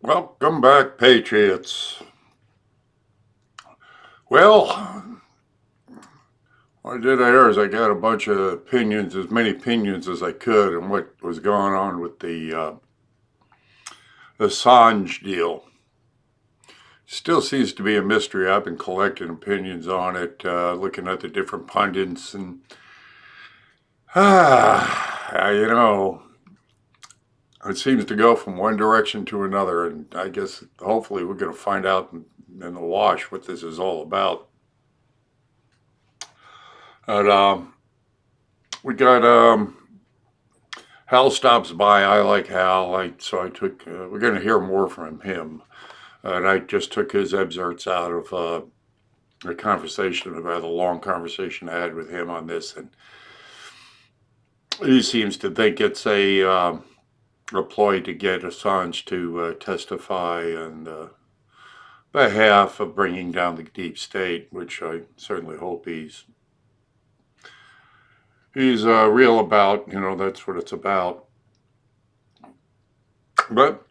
Welcome back, Patriots. Well, what I did here is I got a bunch of opinions, as many opinions as I could, on what was going on with the Assange deal. Still seems to be a mystery. I've been collecting opinions on it, looking at the different pundits, and it seems to go from one direction to another, and I guess hopefully we're going to find out in the wash what this is all about. And we got Hal stops by. I like Hal, so I took. We're going to hear more from him, and I just took his excerpts out of a conversation, about a long conversation I had with him on this, and he seems to think it's a ploy to get Assange to testify on behalf of bringing down the deep state, which I certainly hope he's real about. That's what it's about. But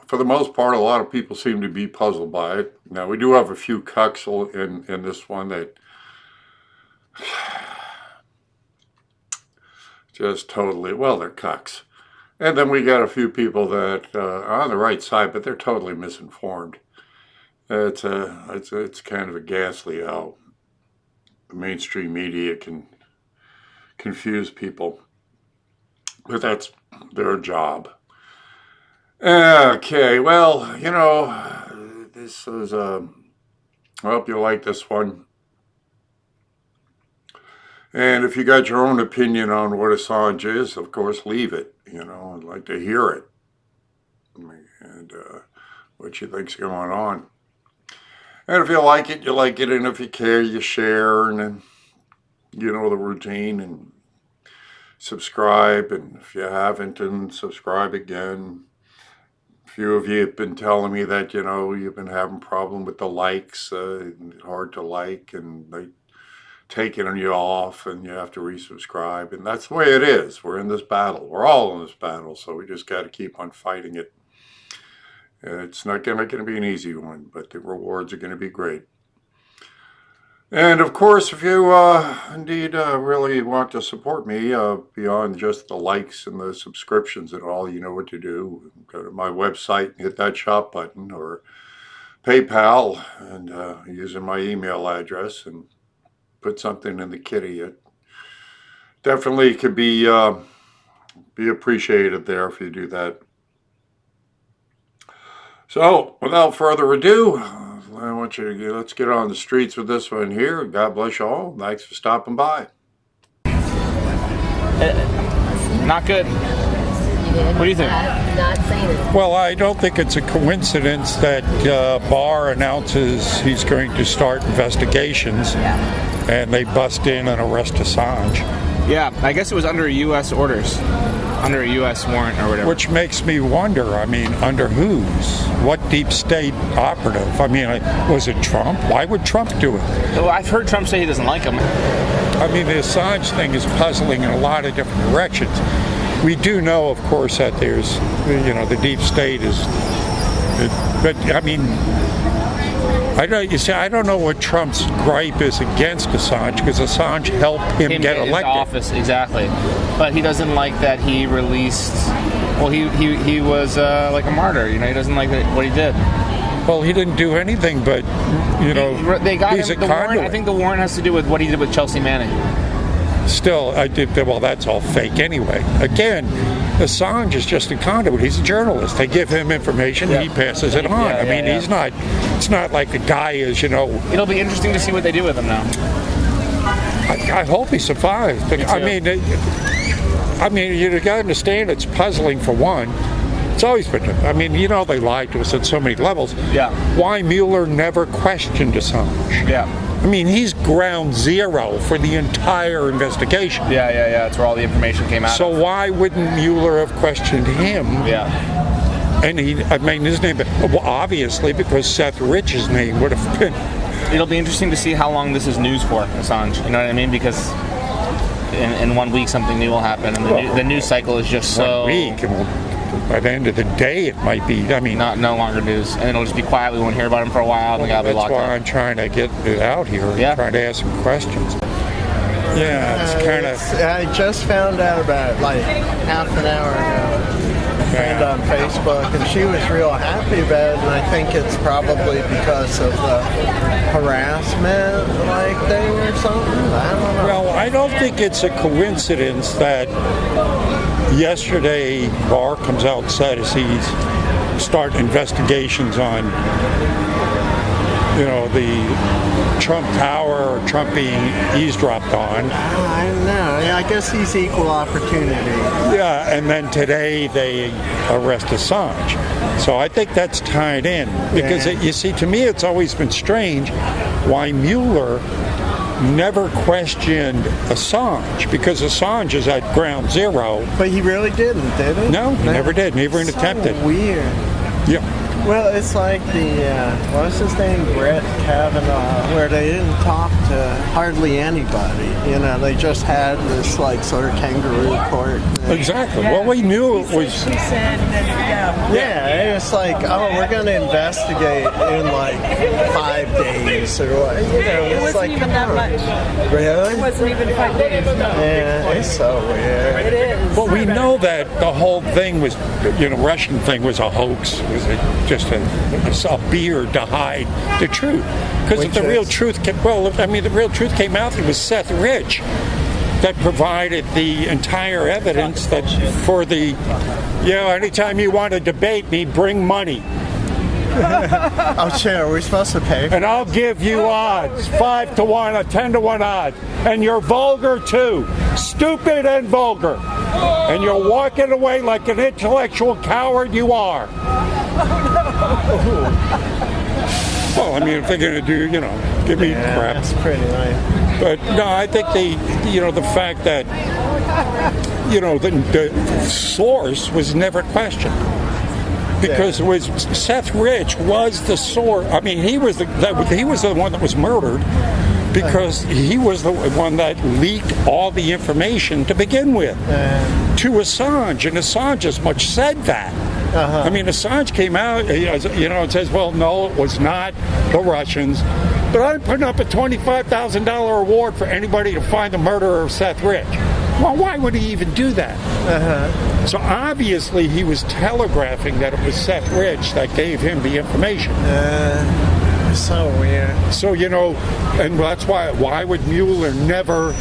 for the most part, a lot of people seem to be puzzled by it. Now, we do have a few cucks in this one that just totally, well, they're cucks. And then we got a few people that are on the right side, but they're totally misinformed. It's kind of a ghastly how the mainstream media can confuse people, but that's their job. Okay, well, this is I hope you like this one. And if you got your own opinion on what Assange is, of course, leave it. I'd like to hear it, and what you think's going on. And if you like it, you like it, and if you care, you share, and then the routine, and subscribe, and if you haven't, then subscribe again. A few of you have been telling me that, you've been having a problem with the likes, hard to like, and they taking you off, and you have to resubscribe, and that's the way it is. We're in this battle. We're all in this battle, so we just got to keep on fighting it. It's not going to be an easy one, but the rewards are going to be great. And of course, if you indeed really want to support me beyond just the likes and the subscriptions and all, you know what to do. Go to my website and hit that shop button, or PayPal, and using my email address, and put something in the kitty. It definitely could be appreciated there if you do that. So, without further ado, I want you to let's get on the streets with this one here. God bless you all. Thanks for stopping by. Not good. What do you think? Not saying it. Well, I don't think it's a coincidence that Barr announces he's going to start investigations, and they bust in and arrest Assange. Yeah, I guess it was under U.S. orders, under a U.S. warrant or whatever. Which makes me wonder, under whose? What deep state operative? Was it Trump? Why would Trump do it? Well, I've heard Trump say he doesn't like him. The Assange thing is puzzling in a lot of different directions. We do know, of course, that there's, the deep state is, but I don't know what Trump's gripe is against Assange, because Assange helped him get elected. Office, exactly. But he doesn't like that he released. Well, he was like a martyr. He doesn't like what he did. Well, he didn't do anything, but they got he's him. a conduit. I think the warrant has to do with what he did with Chelsea Manning. Still, that's all fake anyway. Again, Assange is just a conduit. He's a journalist. They give him information, and he passes it on. He's not. It's not like the guy is. It'll be interesting to see what they do with him now. I hope he survives. But you got to understand, it's puzzling for one. It's always been. They lied to us at so many levels. Yeah. Why Mueller never questioned Assange? Yeah. He's ground zero for the entire investigation. Yeah. That's where all the information came out. So why wouldn't Mueller have questioned him? Yeah. And his name, obviously, because Seth Rich's name would have been. It'll be interesting to see how long this is news for, Assange. You know what I mean? Because in 1 week something new will happen, and the news cycle is just so. 1 week. by the end of the day, it might be. I mean, no longer news, and it'll just be quiet. We won't hear about him for a while, and the guy will be that's locked why up. I'm trying to get it out here. Yeah. Trying to ask some questions. Yeah, it's kind of. I just found out about it like half an hour ago. Friend on Facebook, and she was real happy about it, and I think it's probably because of the harassment like thing or something. I don't know. Well, I don't think it's a coincidence that yesterday Barr comes out and says he's starting investigations on, the Trump Tower or Trump being eavesdropped on. I don't know. I guess he's equal opportunity. Yeah, and then today they arrest Assange. So I think that's tied in. Because, you see, to me it's always been strange why Mueller never questioned Assange, because Assange is at ground zero. But he really didn't, did he? No, he never did, never even attempted. Weird. Yeah. Well, it's like the, what was his name, Brett Kavanaugh, where they didn't talk to hardly anybody. They just had this, like, sort of kangaroo court thing. Exactly. Well, we knew it was. She said that, Yeah, it's like, oh, we're going to investigate in, like, 5 days or what. It It's wasn't like, even that much. Really? It wasn't even 5 days. No. Yeah, it's so weird. It is. Well, we know that the whole thing was, Russian thing was a hoax. It was just a beard to hide the truth. Because if the real truth came, the real truth came out, it was Seth Rich that provided the entire evidence that for the, anytime you want to debate me, bring money. Oh, shit, are we supposed to pay for And I'll give you odds, 5 to 1, a 10 to 1 odds. And you're vulgar too, stupid and vulgar. And you're walking away like an intellectual coward you are. Well, if they're going to do, give me crap. That's pretty nice. But no, I think the fact that, the source was never questioned. Because it was Seth Rich was the source. He was the one that was murdered because he was the one that leaked all the information to begin with to Assange, and Assange as much said that. Assange came out, and says, well, no, it was not the Russians, but I'm putting up a $25,000 reward for anybody to find the murderer of Seth Rich. Well, why would he even do that? So obviously he was telegraphing that it was Seth Rich that gave him the information. So weird. So, and that's why would Mueller never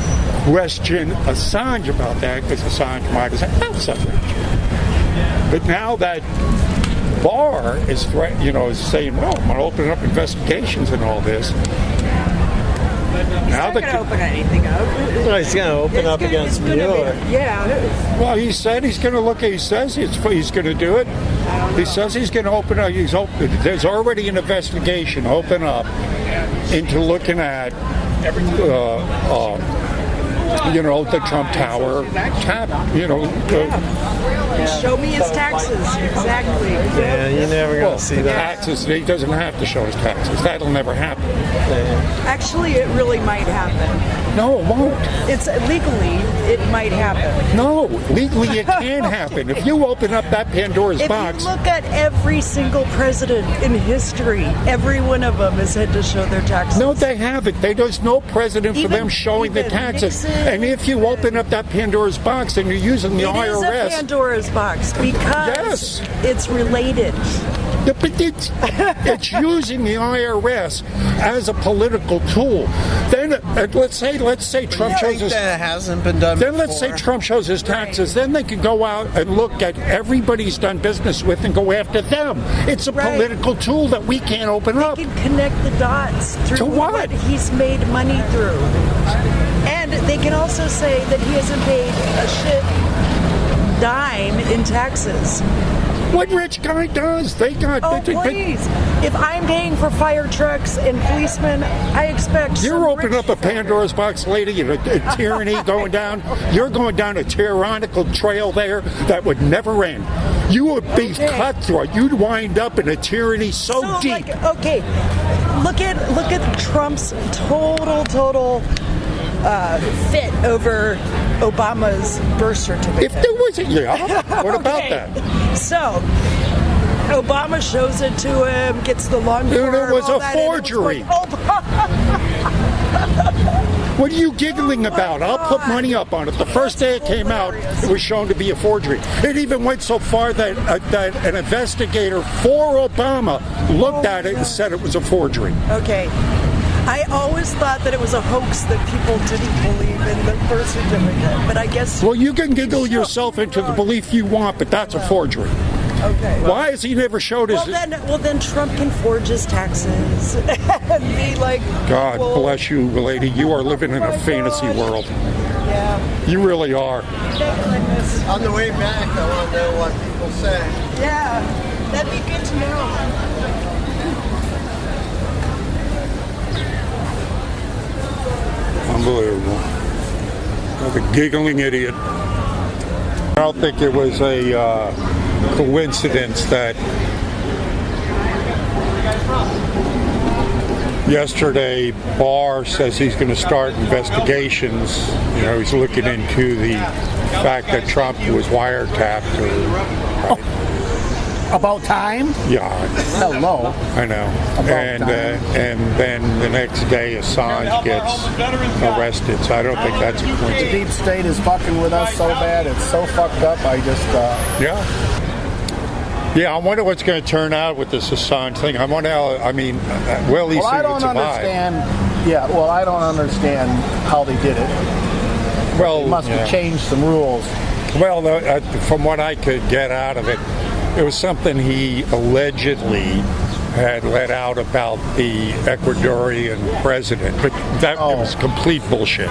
question Assange about that? Because Assange might have said, oh, Seth Rich. But now that Barr is saying, well, I'm going to open up investigations and all this. He's not going to open anything up. No, he's going to open up against Mueller. Well, he said he's going to look. He says he's going to do it. He says he's going to open up. There's already an investigation open up into looking at the Trump Tower tap. Show me his taxes. Exactly. Yeah, you're never going to see that. Taxes. He doesn't have to show his taxes. That'll never happen. Actually, it really might happen. No, it won't. It's legally, it might happen. No, legally it can happen. If you open up that Pandora's box. If you look at every single president in history, every one of them has had to show their taxes. No, they haven't. There's no precedent for them showing the taxes. Nixon, and if you open up that Pandora's box, then you're using the IRS. It is a Pandora's box because it's related. But it's using the IRS as a political tool. Then let's say Trump shows his. That hasn't been done. Then let's say Trump shows his taxes. Then they can go out and look at everybody he's done business with and go after them. It's a political tool that we can't open up. They can connect the dots through To what? he's made money through, and they can also say that he hasn't paid a shit dime in taxes. What rich guy does? They got. Please! If I'm paying for fire trucks and policemen, I expect. You're opening up a Pandora's box, lady, and a tyranny going down. You're going down a tyrannical trail there that would never end. You would be cutthroat. You'd wind up in a tyranny so deep. Look at Trump's total fit over Obama's birth certificate. If there was a what about Okay. that? So Obama shows it to him, gets the long Dude, form, it was all a that, and it was forgery. like, What are you giggling about? I'll put money up on it. The first day it came out, it was shown to be a forgery. It even went so far that an investigator for Obama looked at it and said it was a forgery. Okay. I always thought that it was a hoax that people didn't believe in the birth certificate, but I guess. Well, you can giggle yourself into the belief you want, but that's a forgery. Okay. Why has he never showed his... Well, then Trump can forge his taxes and be like. God well, bless you, lady. You are living in a fantasy world. Yeah. You really are. On the way back, I want to know what people say. Yeah. That'd be good to know. Unbelievable. Like a giggling idiot. I don't think it was a coincidence that yesterday Barr says he's going to start investigations. You know, he's looking into the fact that Trump was wiretapped. About time? Yeah, Hello. I know. And then the next day Assange gets arrested. So I don't think that's a The coincidence. deep state is fucking with us so bad. It's so fucked up. I just, Yeah, I wonder what's going to turn out with this Assange thing. I wonder how, I mean, will he well, I would don't survive? understand. Yeah, well, I don't understand how they did it. Well, They must have changed some rules. Well, from what I could get out of it, it was something he allegedly had let out about the Ecuadorian president, but that it was complete bullshit.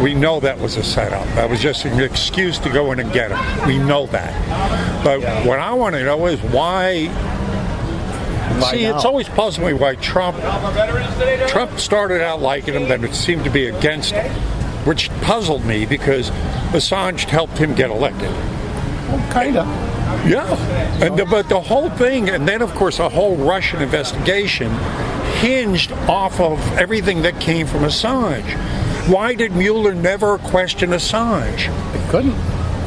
We know that was a setup. That was just an excuse to go in and get him. We know that. But what I want to know is why. See, it's always puzzled me why Trump started out liking him, then it seemed to be against him, which puzzled me because Assange helped him get elected. Kind of. Yeah, but the whole thing, and then of course a whole Russian investigation hinged off of everything that came from Assange. Why did Mueller never question Assange? He couldn't.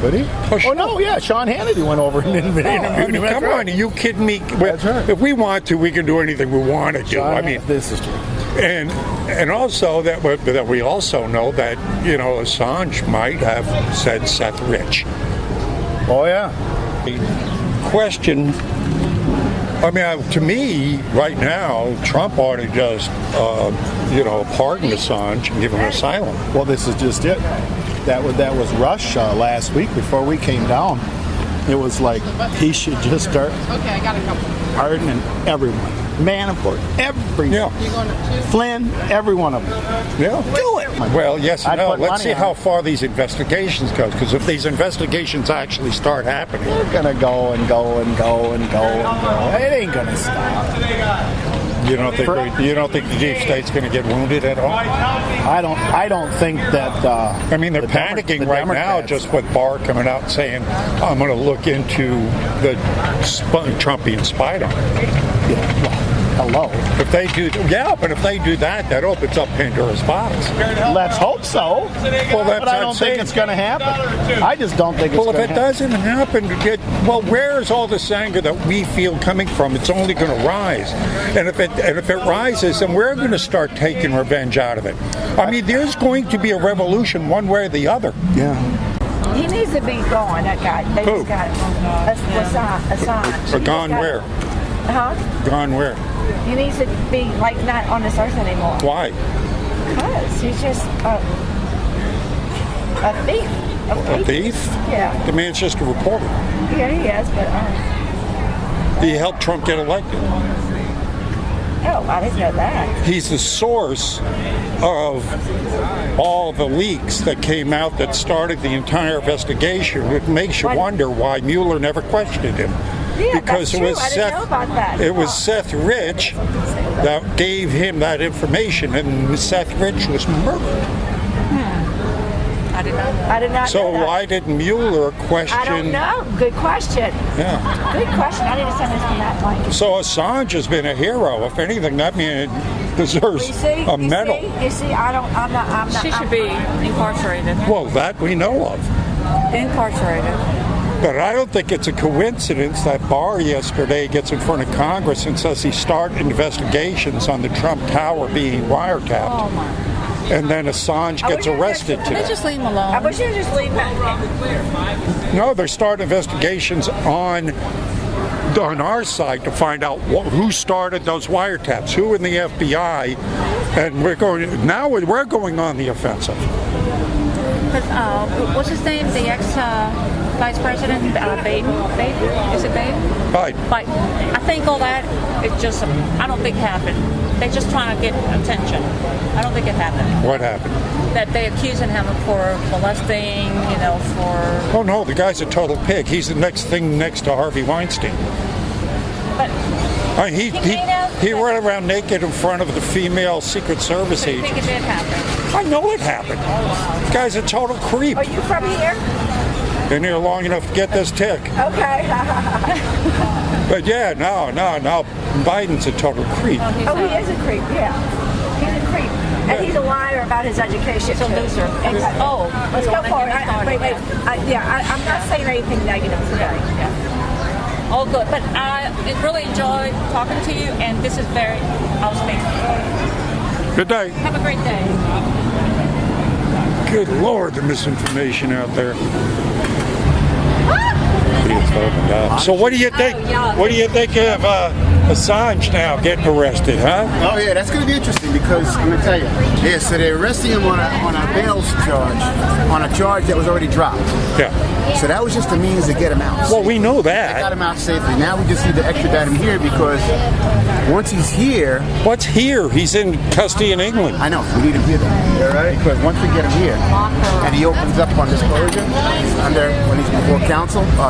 Could he? Oh, no, yeah. Sean Hannity went over and interviewed him. Come on, are you kidding me? That's right. If we want to, we can do anything we want to do. I mean, this is true. And also that we also know that, you know, Assange might have said Seth Rich. Oh, yeah. Question, I mean, to me, right now, Trump ought to just, pardon Assange and give him asylum. Well, this is just it. That was Rush last week before we came down. It was like he should just start pardoning everyone. Manafort, everyone. Flynn, every one of them. Yeah. Do it. Well, yes and I'd no. put Let's money see on how it. far these investigations go, because if these investigations actually start happening, They're gonna go and go and go and go and go. It ain't gonna stop. you don't think the deep state's going to get wounded at all? I don't think that. I mean, they're panicking the right now Democrats- just with Barr coming out saying, I'm going to look into the Trump being spied on. Yeah, well, hello. If they do, but if they do that, that opens up Pandora's box. Let's hope so. Well, But I don't think it's going to happen. I just don't think it's Well, going to if it happen. doesn't happen, where is all this anger that we feel coming from? It's only going to rise, and if it rises, then we're going to start taking revenge out of it. I mean, there's going to be a revolution one way or the other. Yeah. He needs to be gone, that guy. They Who? just got Assange. But gone where? Huh? Gone where? He needs to be, like, not on this earth anymore. Why? Because he's just a thief. A thief? Yeah. The man's just a reporter. Yeah, he is, but, He helped Trump get elected. oh, I didn't know that. He's the source of all the leaks that came out that started the entire investigation. It makes you wonder why Mueller never questioned him. Yeah, Because that's true. I didn't know about that. It was Seth Rich that gave him that information, and Seth Rich was murdered. I did not. I did not. So know that. why did Mueller question? I don't know. Good question. Yeah. Good question. I need to send this to Matt Blank. So Assange has been a hero. If anything, that means it deserves a medal. You see, I'm not. She should be incarcerated. Well, that we know of. Incarcerated. But I don't think it's a coincidence that Barr yesterday gets in front of Congress and says he started investigations on the Trump Tower being wiretapped. Oh my. And then Assange gets arrested They today. just leave him alone. I wish you would just leave that. No, they start investigations on our side to find out who started those wiretaps, who in the FBI, and we're going on the offensive. What's his name? The ex-vice president, Biden? Is it Biden? Biden. I think all that, I don't think happened. They're just trying to get attention. I don't think it happened. What happened? That they accusing him for molesting, for... Oh no, the guy's a total pig. He's the next thing next to Harvey Weinstein. But He ran around naked in front of the female Secret Service I think agents. it did happen. I know it happened. The guy's a total creep. Are you from here? Been here long enough to get this tick. Okay. But yeah, no. Biden's a total creep. Oh, he is a creep. Yeah, he's a creep, and he's a liar about his education. He's a loser. Oh, let's go for it. Wait. I'm not saying anything negative today. Yeah. All good. But I really enjoyed talking to you, and this is very outstanding. Good day. Have a great day. Good Lord, the misinformation out there. So what do you think? What do you think of Assange now getting arrested, huh? Oh yeah, that's going to be interesting because I'm going to tell you. Yeah, so they're arresting him on a bails charge, on a charge that was already dropped. Yeah. So that was just a means to get him out. Well, we know They got that. him out safely. Now we just need to extradite him here because once he's here, What's here? He's in custody in England. I know we need him here. All right. Because once we get him here, and he opens up on disclosure when he's before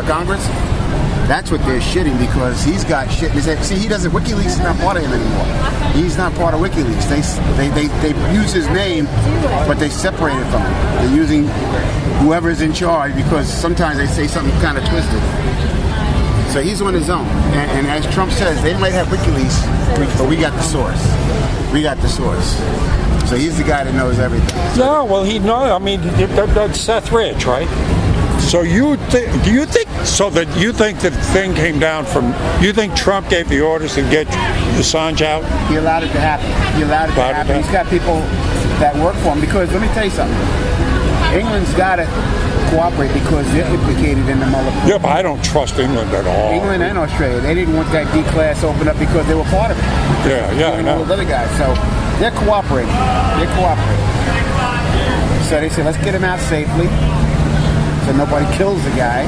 Congress. That's what they're shitting because he's got shit in his head. See, he doesn't. WikiLeaks is not part of him anymore. He's not part of WikiLeaks. They use his name, but they separate it from him. They're using whoever's in charge because sometimes they say something kind of twisted. So he's on his own. And as Trump says, they might have WikiLeaks, but we got the source. We got the source. So he's the guy that knows everything. Yeah, well, I mean, that's Seth Rich, right? So you think that the thing came down from? You think Trump gave the orders to get Assange out? He allowed it to happen. He's got people that work for him because let me tell you something. England's got to cooperate because they're implicated in the Mueller. Yeah, but I don't trust England at all. England and Australia, they didn't want that D-class opened up because they were part of it. Yeah, I know. All those other guys, so they're cooperating. So they said, let's get him out safely. So nobody kills the guy.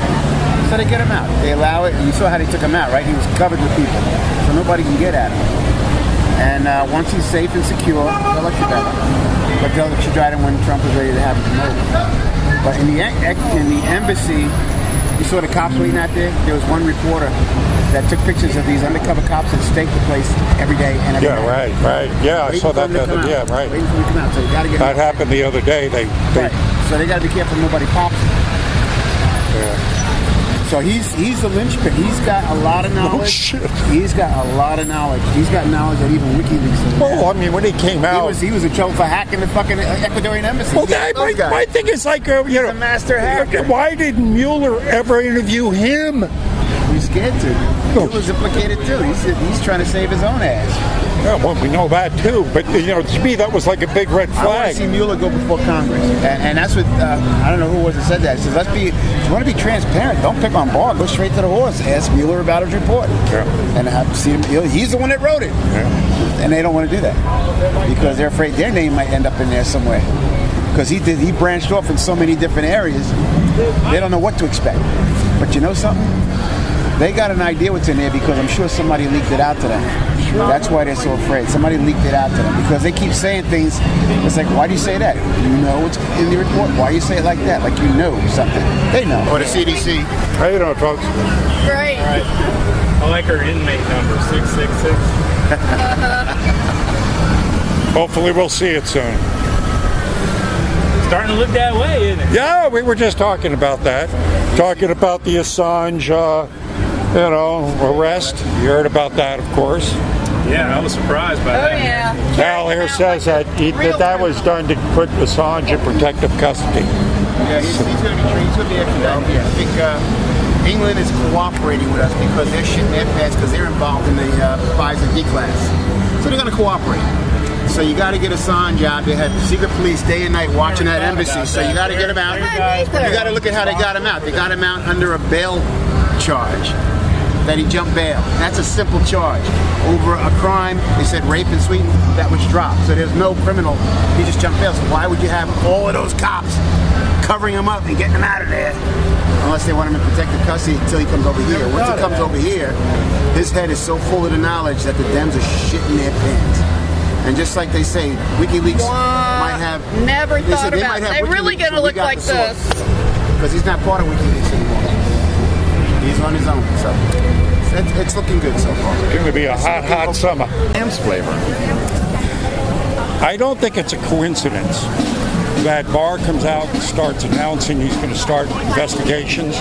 So they get him out. They allow it. And you saw how they took him out, right? He was covered with people. So nobody can get at him. And once he's safe and secure, they'll let you better. But they'll let you try him when Trump is ready to have him come over. But in the embassy, you saw the cops waiting out there. There was one reporter that took pictures of these undercover cops that stake the place every day and every night. Right. Yeah, I saw that the other day. Yeah, right. Waiting for him to come out. So you got to get That happened the other day. They So they got to be careful nobody pops him. So he's the linchpin. He's got a lot of knowledge. Oh, shit. He's got a lot of knowledge. He's got knowledge that even WikiLeaks doesn't have. Well, I mean, when he came out, He was in trouble for hacking the fucking Ecuadorian embassy. well, my thing is like, He's a master hacker. why didn't Mueller ever interview him? He's scared to. He was implicated too. He's trying to save his own ass. Yeah, well, we know that too. But to me, that was like a big red I want flag. to see Mueller go before Congress, and that's what I don't know who was that said that. He says, if you want to be transparent, don't pick on Barr. Go straight to the horse. Ask Mueller about his report. Yeah. And have see him. He's the one that wrote it. Yeah. And they don't want to do that because they're afraid their name might end up in there somewhere. Because he branched off in so many different areas, they don't know what to expect. But you know something? They got an idea what's in there because I'm sure somebody leaked it out to them. That's why they're so afraid. Somebody leaked it out to them because they keep saying things. It's like, why do you say that? You know what's in the report. Why do you say it like that? Like you know something. They know. Or the CDC. How you doing, folks? Great. All right. I like our inmate number, 666. Hopefully we'll see it soon. starting to look that way, isn't it? Yeah, we were just talking about that. Talking about the Assange, arrest. You heard about that, of course. Yeah, I was surprised by that. yeah. Al here says that that was done to put Assange in protective custody. Yeah, he's going to be trained. He's going to be extradited. Yeah, I think England is cooperating with us because they're shitting their pants because they're involved in the Pfizer D-class. So they're going to cooperate. So you got to get Assange out. They had secret police day and night watching that embassy. So you got to get him out. You got to look at how they got him out. They got him out under a bail charge. That he jumped bail. That's a simple charge. Over a crime, they said rape in Sweden, that was dropped. So there's no criminal. He just jumped bail. So why would you have all of those cops covering him up and getting him out of there? Unless they want him in protective custody until he comes over here. Once he comes over here, his head is so full of the knowledge that the Dems are shitting their pants. And just like they say, WikiLeaks might have... Never thought about it. They're really going to look like this. Because he's not part of WikiLeaks anymore. He's on his own, so it's looking good so far. It's going to be a hot summer. Ham's flavor. I don't think it's a coincidence that Barr comes out and starts announcing he's going to start investigations,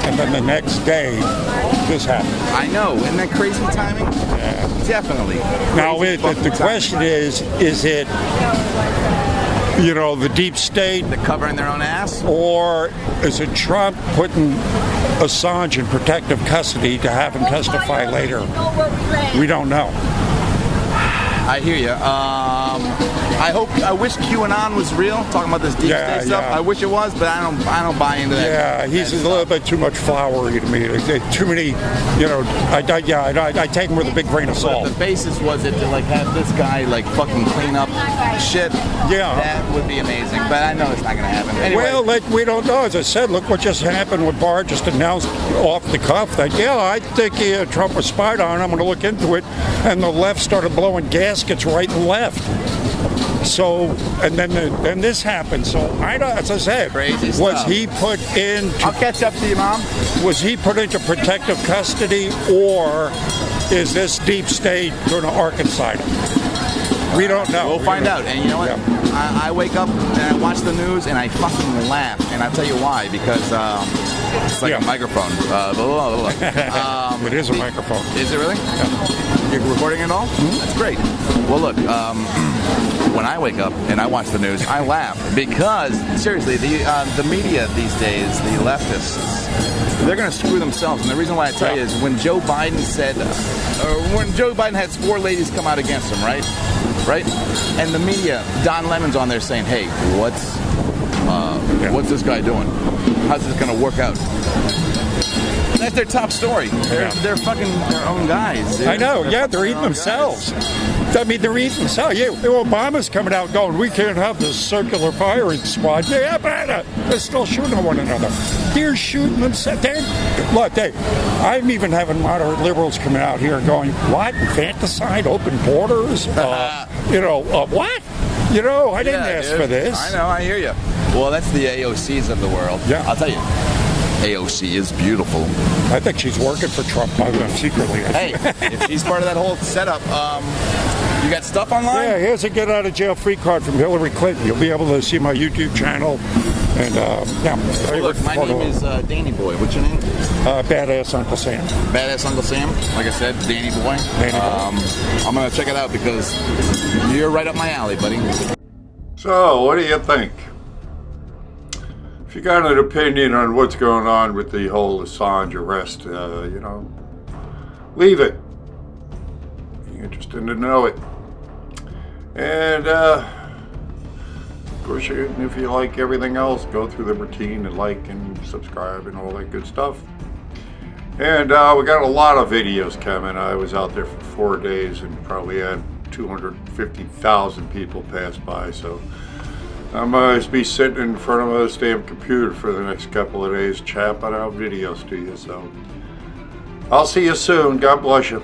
and then the next day, this happens. I know. Isn't that crazy timing? Yeah. Definitely. Now, the question is it, the deep state? They're covering their own ass? Or is it Trump putting Assange in protective custody to have him testify later? We don't know. I hear you. I wish QAnon was real. Talking about this deep state stuff. I wish it was, but I don't buy into that. Yeah, he's a little bit too much flowery to me. Too many, I take him with a big grain of salt. But the basis was it to have this guy fucking clean up shit. Yeah, that would be amazing. But I know it's not going to happen. Anyway. Well, we don't know. As I said, look what just happened with Barr. Just announced off the cuff that I think Trump was spied on. I'm going to look into it, and the left started blowing gaskets right and left. So, and then this happened. So, as I said, crazy was stuff. he put into... I'll catch up to you, Mom. Was he put into protective custody, or is this deep state going to Arkansas him? We don't know. We'll find out. And you know what? Yeah. I wake up and I watch the news and I fucking laugh. And I'll tell you why. Because it's like a microphone. It is a microphone. Is it really? Yeah. You're recording it all? Mm-hmm. That's great. Well, look, when I wake up and I watch the news, I laugh because, seriously, the media these days, the leftists, they're going to screw themselves. And the reason why I tell you is when Joe Biden said, when Joe Biden had 4 ladies come out against him, right? And the media, Don Lemon's on there saying, hey, what's this guy doing? How's this going to work out? That's their top story. They're fucking their own guys. I know. They're eating themselves. I mean, they're eating themselves. Yeah, Obama's coming out going, we can't have this circular firing squad. Yeah, but they're still shooting at one another. They're shooting themselves. I'm even having moderate liberals coming out here going, what? Infanticide, open borders? What? I didn't ask for this. I know, I hear you. Well, that's the AOCs of the world. Yeah. I'll tell you. AOC is beautiful. I think she's working for Trump secretly. Hey, if she's part of that whole setup, you got stuff online? Yeah, here's a get out of jail free card from Hillary Clinton. You'll be able to see my YouTube channel. And look, my name is Danny Boy. What's your name? Badass Uncle Sam. Badass Uncle Sam. Like I said, Danny Boy. I'm gonna check it out because you're right up my alley, buddy. So, what do you think? If you got an opinion on what's going on with the whole Assange arrest, leave it. You're interested to know it. And, of course, if you like everything else, go through the routine and like and subscribe and all that good stuff. And we got a lot of videos coming. I was out there for 4 days and probably had 250,000 people pass by, so I might be sitting in front of this damn computer for the next couple of days, chapping out videos to you. So I'll see you soon. God bless you.